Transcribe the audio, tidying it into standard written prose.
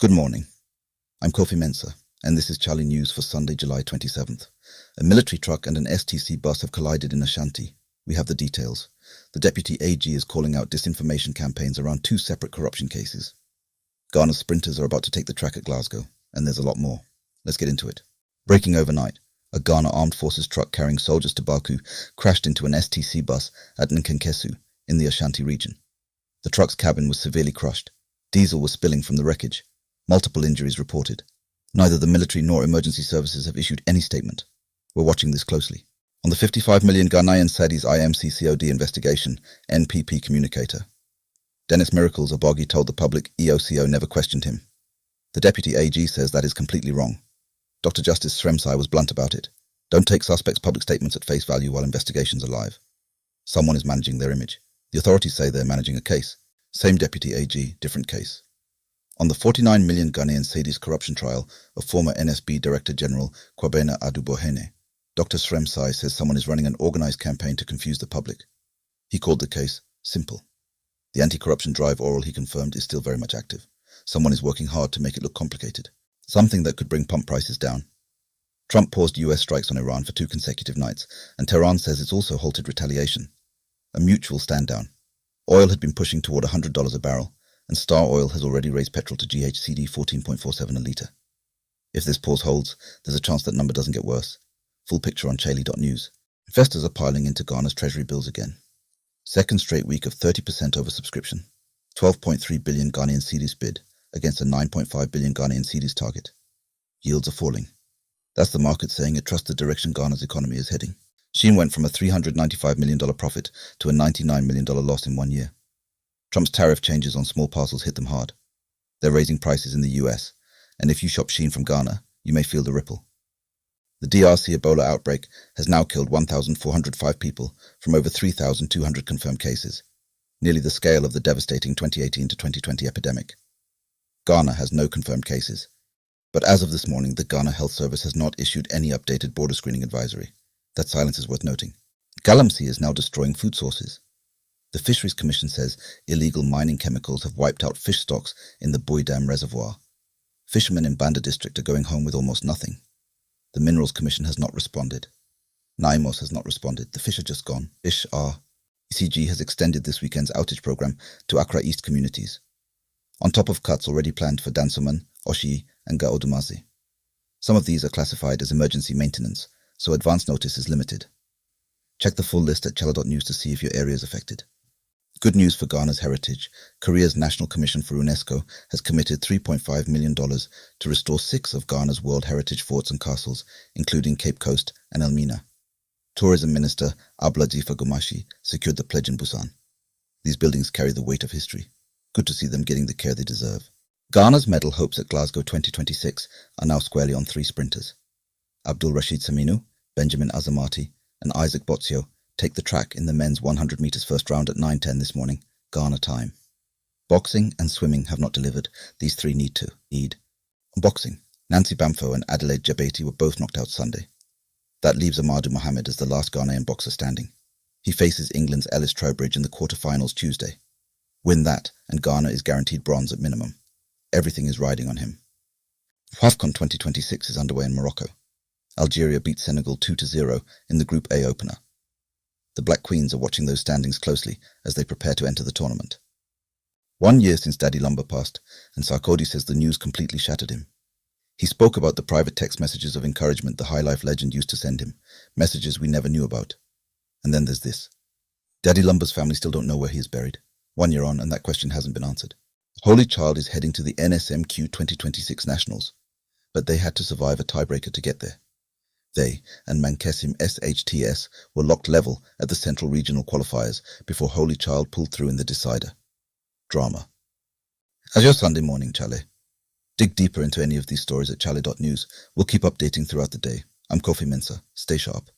Good morning. I'm Kofi Mensah, and this is Chale News for Sunday, July 27th. A military truck and an STC bus have collided in Ashanti. We have the details. The Deputy AG is calling out disinformation campaigns around two separate corruption cases. Ghana's sprinters are about to take the track at Glasgow, and there's a lot more. Let's get into it. Breaking overnight, a Ghana Armed Forces truck carrying soldiers to Baku crashed into an STC bus at Nkenkesu in the Ashanti region. The truck's cabin was severely crushed. Diesel was spilling from the wreckage. Multiple injuries reported. Neither the military nor emergency services have issued any statement. We're watching this closely. On the 55 million Ghanaian cedis IMC COD investigation, NPP communicator Dennis Miracles Obogi told the public EOCO never questioned him. The Deputy AG says that is completely wrong. Dr. Justice Sremsai was blunt about it. Don't take suspects' public statements at face value while investigations are live. Someone is managing their image. The authorities say they're managing a case. Same Deputy AG, different case. On the 49 million Ghanaian cedis corruption trial of former NSB Director General Kwabena Adubohene, Dr. Sremsai says someone is running an organized campaign to confuse the public. He called the case simple. The anti-corruption drive oral, he confirmed, is still very much active. Someone is working hard to make it look complicated, something that could bring pump prices down. Trump paused US strikes on Iran for 2 consecutive nights, and Tehran says it's also halted retaliation. A mutual stand-down. Oil had been pushing toward $100 a barrel, and Star Oil has already raised petrol to GHCD 14.47 a litre. If this pause holds, there's a chance that number doesn't get worse. Full picture on Chale.news. Investors are piling into Ghana's treasury bills again. Second straight week of 30% oversubscription. 12.3 billion Ghanaian cedis bid against a 9.5 billion Ghanaian cedis target. Yields are falling. That's the market saying it trusts the direction Ghana's economy is heading. Sheen went from a $395 million profit to a $99 million loss in 1 year. Trump's tariff changes on small parcels hit them hard. They're raising prices in the US, and if you shop Sheen from Ghana, you may feel the ripple. The DRC Ebola outbreak has now killed 1,405 people from over 3,200 confirmed cases, nearly the scale of the devastating 2018 to 2020 epidemic. Ghana has no confirmed cases, but as of this morning, the Ghana Health Service has not issued any updated border screening advisory. That silence is worth noting. Galamsey is now destroying food sources. The Fisheries Commission says illegal mining chemicals have wiped out fish stocks in the Boy Dam Reservoir. Fishermen in Banda district are going home with almost nothing. The Minerals Commission has not responded. NIMOS has not responded. The fish are just gone. Fish are. ECG has extended this weekend's outage program to Accra East communities, on top of cuts already planned for Dansoman, Oshie, and Gaodumazi. Some of these are classified as emergency maintenance, so advance notice is limited. Check the full list at Chale.news to see if your area is affected. Good news for Ghana's heritage. Korea's National Commission for UNESCO has committed $3.5 million to restore 6 of Ghana's World Heritage forts and castles, including Cape Coast and Elmina. Tourism Minister Abladifa Gomashi secured the pledge in Busan. These buildings carry the weight of history. Good to see them getting the care they deserve. Ghana's medal hopes at Glasgow 2026 are now squarely on 3 sprinters. Abdul Rashid Saminu, Benjamin Azamati, and Isaac Botsio take the track in the men's 100 metres first round at 9:10 this morning, Ghana time. Boxing and swimming have not delivered. These 3 need. On boxing, Nancy Bamfo and Adelaide Jabati were both knocked out Sunday. That leaves Amadou Mohammed as the last Ghanaian boxer standing. He faces England's Ellis Trowbridge in the quarter-finals Tuesday. Win that, and Ghana is guaranteed bronze at minimum. Everything is riding on him. WAFCON 2026 is underway in Morocco. Algeria beat Senegal 2-0 in the Group A opener. The Black Queens are watching those standings closely as they prepare to enter the tournament. 1 year since Daddy Lumba passed, and Sarkodie says the news completely shattered him. He spoke about the private text messages of encouragement the High Life legend used to send him, messages we never knew about. And then there's this. Daddy Lumba's family still don't know where he is buried. 1 year on, and that question hasn't been answered. Holy Child is heading to the NSMQ 2026 Nationals, but they had to survive a tiebreaker to get there. They and Mankesim SHTS were locked level at the Central Regional qualifiers before Holy Child pulled through in the decider. Drama. As your Sunday morning, Chale. Dig deeper into any of these stories at Chale.news. We'll keep updating throughout the day. I'm Kofi Mensah. Stay sharp.